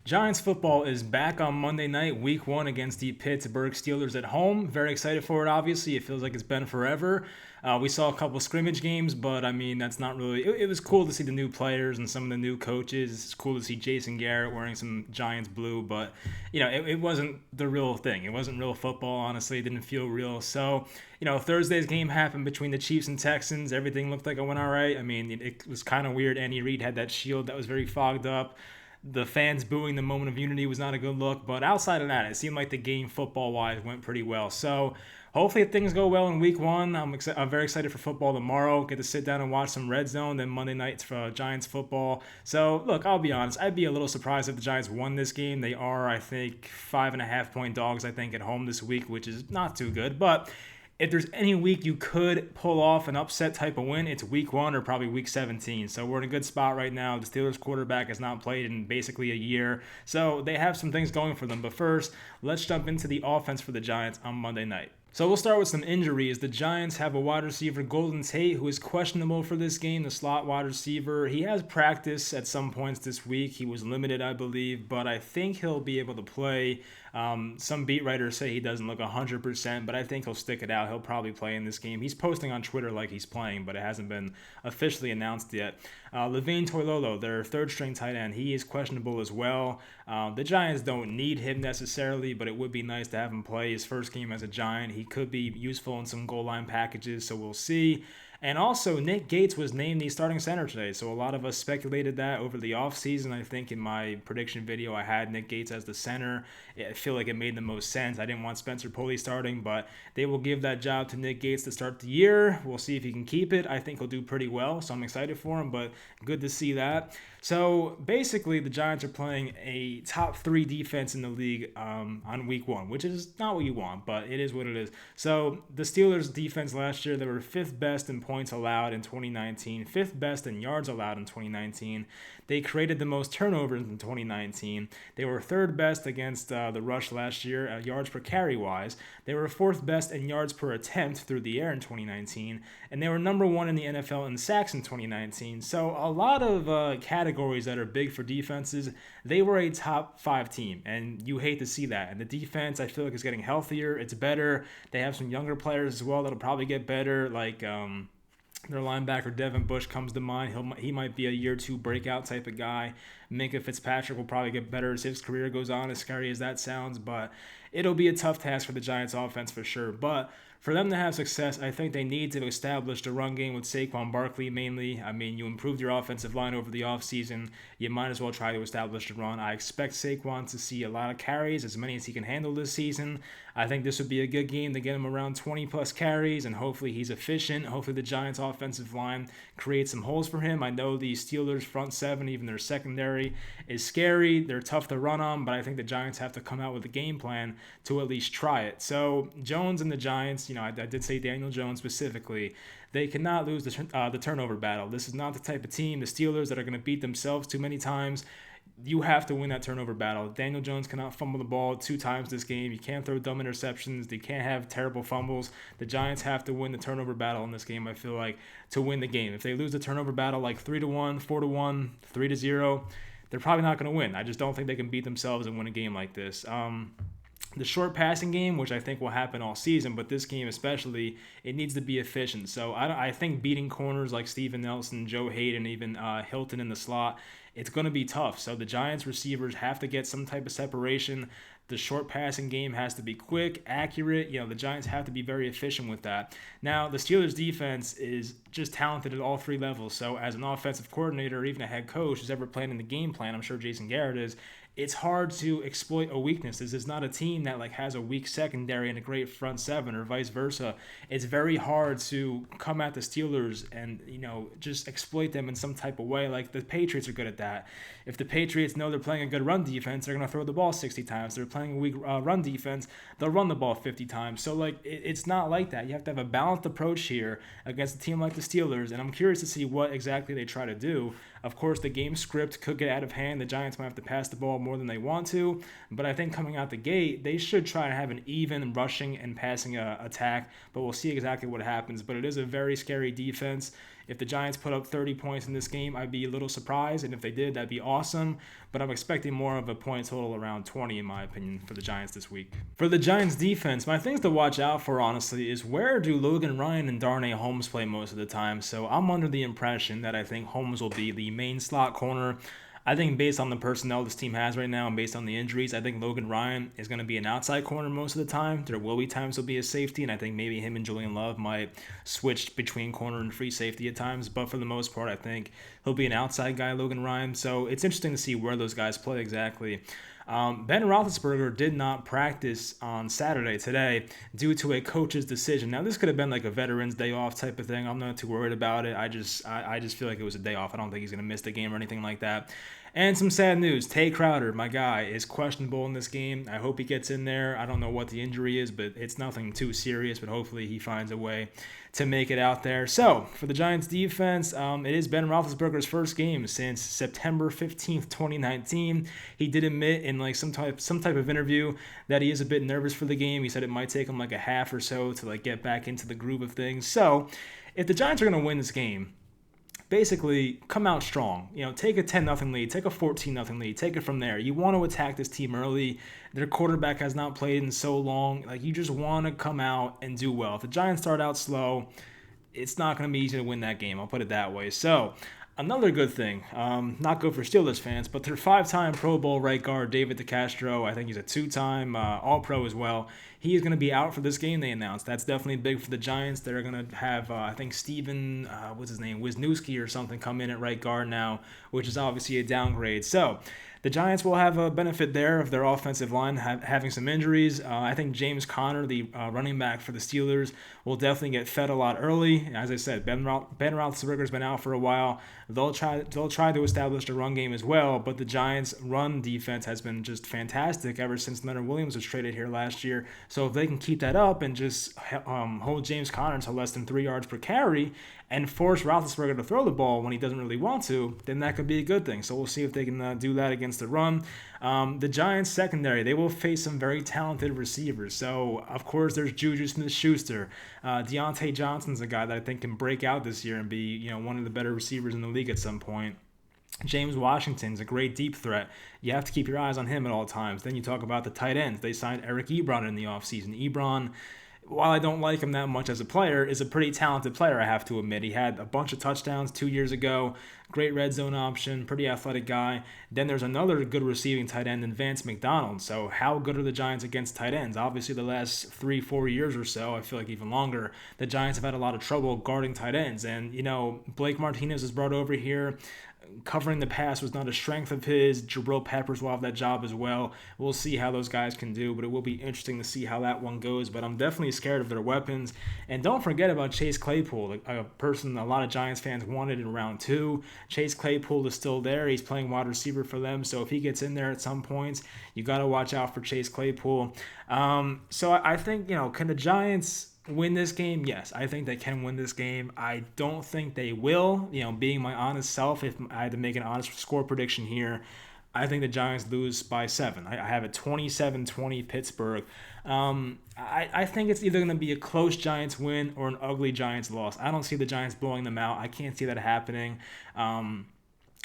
Giants football is back on Monday night, week one against the Pittsburgh Steelers at home. Very excited for it, obviously. It feels like it's been forever. We saw a couple scrimmage games, but I mean, that's not really. It was cool to see the new players and some of the new coaches. It's cool to see Jason Garrett wearing some Giants blue, but, it wasn't the real thing. It wasn't real football, honestly. It didn't feel real. So, Thursday's game happened between the Chiefs and Texans. Everything looked like it went all right. I mean, it was kind of weird. Andy Reid had that shield that was very fogged up. The fans booing the moment of unity was not a good look, but outside of that, it seemed like the game football wise went pretty well. So hopefully things go well in week one. I'm very excited for football tomorrow. Get to sit down and watch some Red Zone. Then Monday night for Giants football. So look, I'll be honest. I'd be a little surprised if the Giants won this game. They are, I think, 5.5 point dogs. I think at home this week, which is not too good, but if there's any week you could pull off an upset type of win, it's week one or probably week 17. So we're in a good spot right now. The Steelers quarterback has not played in basically a year. So they have some things going for them. But first, let's jump into the offense for the Giants on Monday night. So we'll start with some injuries. The Giants have a wide receiver, Golden Tate, who is questionable for this game, the slot wide receiver. He has practice at some points this week. He was limited, I believe, but I think he'll be able to play. Some beat writers say he doesn't look 100%, but I think he'll stick it out. He'll probably play in this game. He's posting on Twitter like he's playing, but it hasn't been officially announced yet. Levine Toilolo, their third string tight end, he is questionable as well. The Giants don't need him necessarily, but it would be nice to have him play his first game as a Giant. He could be useful in some goal line packages, so we'll see. And also, Nick Gates was named the starting center today, so a lot of us speculated that over the offseason. I think in my prediction video, I had Nick Gates as the center. I feel like it made the most sense. I didn't want Spencer Pulley starting, but they will give that job to Nick Gates to start the year. We'll see if he can keep it. I think he'll do pretty well, so I'm excited for him, but good to see that. So basically, the Giants are playing a top three defense in the league on week one, which is not what you want, but it is what it is. So the Steelers' defense last year, they were fifth best in points allowed in 2019, fifth best in yards allowed in 2019. They created the most turnovers in 2019. They were third best against the rush last year, yards per carry wise. They were fourth best in yards per attempt through the air in 2019, and they were number one in the NFL in sacks in 2019. So a lot of categories that are big for defenses, they were a top five team, and you hate to see that. And the defense, I feel like, is getting healthier. It's better. They have some younger players as well that'll probably get better, like their linebacker Devin Bush comes to mind. He might be a year two breakout type of guy. Minka Fitzpatrick will probably get better as his career goes on, as scary as that sounds. But it'll be a tough task for the Giants offense for sure. But for them to have success, I think they need to establish the run game with Saquon Barkley mainly. I mean, you improved your offensive line over the offseason. You might as well try to establish the run. I expect Saquon to see a lot of carries, as many as he can handle this season. I think this would be a good game to get him around 20 plus carries, and hopefully he's efficient. Hopefully the Giants offensive line creates some holes for him. I know the Steelers front seven, even their secondary, is scary. They're tough to run on, but I think the Giants have to come out with a game plan to at least try it. So Jones and the Giants, I did say Daniel Jones specifically, they cannot lose the turnover battle. This is not the type of team, the Steelers, that are going to beat themselves too many times. You have to win that turnover battle. Daniel Jones cannot fumble the ball 2 times this game. You can't throw dumb interceptions. They can't have terrible fumbles. The Giants have to win the turnover battle in this game, I feel like, to win the game. If they lose the turnover battle like 3-1, 4-1, 3-0, they're probably not going to win. I just don't think they can beat themselves and win a game like this. The short passing game, which I think will happen all season, but this game especially, it needs to be efficient. So I think beating corners like Steven Nelson, Joe Hayden, even Hilton in the slot, it's going to be tough. So the Giants receivers have to get some type of separation. The short passing game has to be quick, accurate. The Giants have to be very efficient with that. Now, the Steelers defense is just talented at all three levels. So as an offensive coordinator or even a head coach who's ever planning the game plan, I'm sure Jason Garrett is, it's hard to exploit a weakness. This is not a team that has a weak secondary and a great front seven or vice versa. It's very hard to come at the Steelers and just exploit them in some type of way. Like the Patriots are good at that. If the Patriots know they're playing a good run defense, they're going to throw the ball 60 times. They're playing a weak run defense, they'll run the ball 50 times. So it's not like that. You have to have a balanced approach here against a team like the Steelers, and I'm curious to see what exactly they try to do. Of course, the game script could get out of hand. The Giants might have to pass the ball more than they want to, but I think coming out the gate, they should try to have an even rushing and passing attack, but we'll see exactly what happens. But it is a very scary defense. If the Giants put up 30 points in this game, I'd be a little surprised, and if they did, that'd be awesome. But I'm expecting more of a point total around 20, in my opinion, for the Giants this week. For the Giants defense, my things to watch out for, honestly, is where do Logan Ryan and Darnay Holmes play most of the time. So I'm under the impression that I think Holmes will be the main slot corner. I think based on the personnel this team has right now and based on the injuries, I think Logan Ryan is going to be an outside corner most of the time. There will be times he'll be a safety, and I think maybe him and Julian Love might switch between corner and free safety at times. But for the most part, I think he'll be an outside guy, Logan Ryan. So it's interesting to see where those guys play exactly. Ben Roethlisberger did not practice on Saturday today due to a coach's decision. Now, this could have been like a Veterans Day off type of thing. I'm not too worried about it. I just feel like it was a day off. I don't think he's going to miss the game or anything like that. And some sad news. Tay Crowder, my guy, is questionable in this game. I hope he gets in there. I don't know what the injury is, but it's nothing too serious, but hopefully he finds a way to make it out there. So, for the Giants defense, it is Ben Roethlisberger's first game since September 15th, 2019. He did admit in like some type of interview that he is a bit nervous for the game. He said it might take him like a half or so to like get back into the groove of things. So, if the Giants are going to win this game, basically come out strong. Take a 10-0 lead, take a 14-0 lead, take it from there. You want to attack this team early. Their quarterback has not played in so long. Like, you just want to come out and do well. If the Giants start out slow, it's not going to be easy to win that game. I'll put it that way. So, another good thing, not good for Steelers fans, but their 5-time Pro Bowl right guard, David DeCastro, I think he's a 2-time All-Pro as well. He is going to be out for this game, they announced. That's definitely big for the Giants. They're going to have, I think, Steven, Wisniewski or something come in at right guard now, which is obviously a downgrade. So, the Giants will have a benefit there of their offensive line having some injuries. I think James Conner, the running back for the Steelers, will definitely get fed a lot early. As I said, Ben Roethlisberger's been out for a while. They'll try to establish a run game as well, but the Giants' run defense has been just fantastic ever since Leonard Williams was traded here last year. So if they can keep that up and just hold James Conner to less than 3 yards per carry and force Roethlisberger to throw the ball when he doesn't really want to, then that could be a good thing. So we'll see if they can do that against the run. The Giants secondary, they will face some very talented receivers. So, of course, there's Juju Smith-Schuster. Deontay Johnson's a guy that I think can break out this year and be, one of the better receivers in the league at some point. James Washington's a great deep threat. You have to keep your eyes on him at all times. Then you talk about the tight ends. They signed Eric Ebron in the offseason. Ebron, while I don't like him that much as a player, is a pretty talented player, I have to admit. He had a bunch of touchdowns 2 years ago. Great red zone option, pretty athletic guy. Then there's another good receiving tight end in Vance McDonald. So how good are the Giants against tight ends? Obviously, the last 3-4 years or so, I feel like even longer, the Giants have had a lot of trouble guarding tight ends. And, Blake Martinez was brought over here. Covering the pass was not a strength of his. Jabril Peppers will have that job as well. We'll see how those guys can do, but it will be interesting to see how that one goes. But I'm definitely scared of their weapons. And don't forget about Chase Claypool, a person a lot of Giants fans wanted in round 2. Chase Claypool is still there. He's playing wide receiver for them. So if he gets in there at some points, you got to watch out for Chase Claypool. So I think, can the Giants win this game? Yes, I think they can win this game. I don't think they will. Being my honest self, if I had to make an honest score prediction here, I think the Giants lose by 7. I have it 27-20 Pittsburgh. I think it's either going to be a close Giants win or an ugly Giants loss. I don't see the Giants blowing them out. I can't see that happening.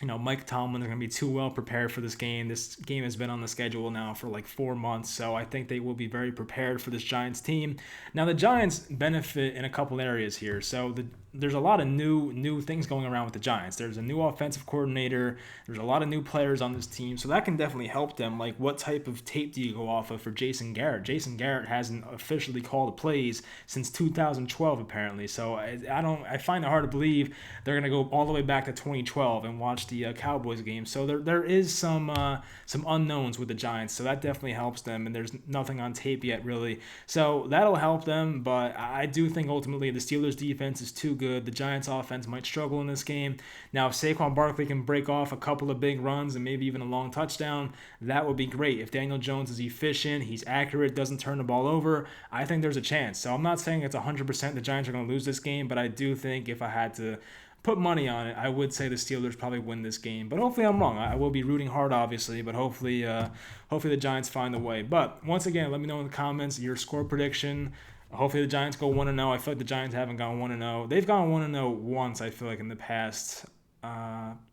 Mike Tomlin are going to be too well prepared for this game. This game has been on the schedule now for like 4 months, so I think they will be very prepared for this Giants team. Now, the Giants benefit in a couple areas here. So there's a lot of new things going around with the Giants. There's a new offensive coordinator. There's a lot of new players on this team, so that can definitely help them. Like, what type of tape do you go off of for Jason Garrett? Jason Garrett hasn't officially called plays since 2012, apparently. So I find it hard to believe they're going to go all the way back to 2012 and watch the Cowboys game. So there is some unknowns with the Giants, so that definitely helps them, and there's nothing on tape yet, really. So that'll help them, but I do think ultimately the Steelers' defense is too good. The Giants' offense might struggle in this game. Now, if Saquon Barkley can break off a couple of big runs and maybe even a long touchdown, that would be great. If Daniel Jones is efficient, he's accurate, doesn't turn the ball over, I think there's a chance. So I'm not saying it's 100% the Giants are going to lose this game, but I do think if I had to put money on it, I would say the Steelers probably win this game. But hopefully I'm wrong. I will be rooting hard, obviously, but hopefully the Giants find a way. But once again, let me know in the comments your score prediction Hopefully the Giants go 1-0. I feel like the Giants haven't gone 1-0. They've gone 1-0 once, I feel like, in the past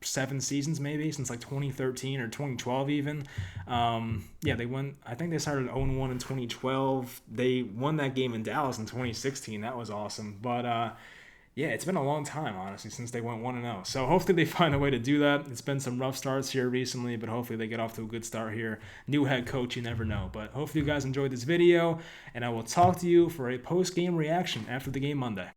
7 seasons, maybe since like 2013 or 2012 even. Yeah, they went. I think they started 0-1 in 2012. They won that game in Dallas in 2016. That was awesome. But yeah, it's been a long time, honestly, since they went 1-0. So hopefully they find a way to do that. It's been some rough starts here recently, but hopefully they get off to a good start here. New head coach, you never know. But hopefully you guys enjoyed this video, and I will talk to you for a post-game reaction after the game Monday.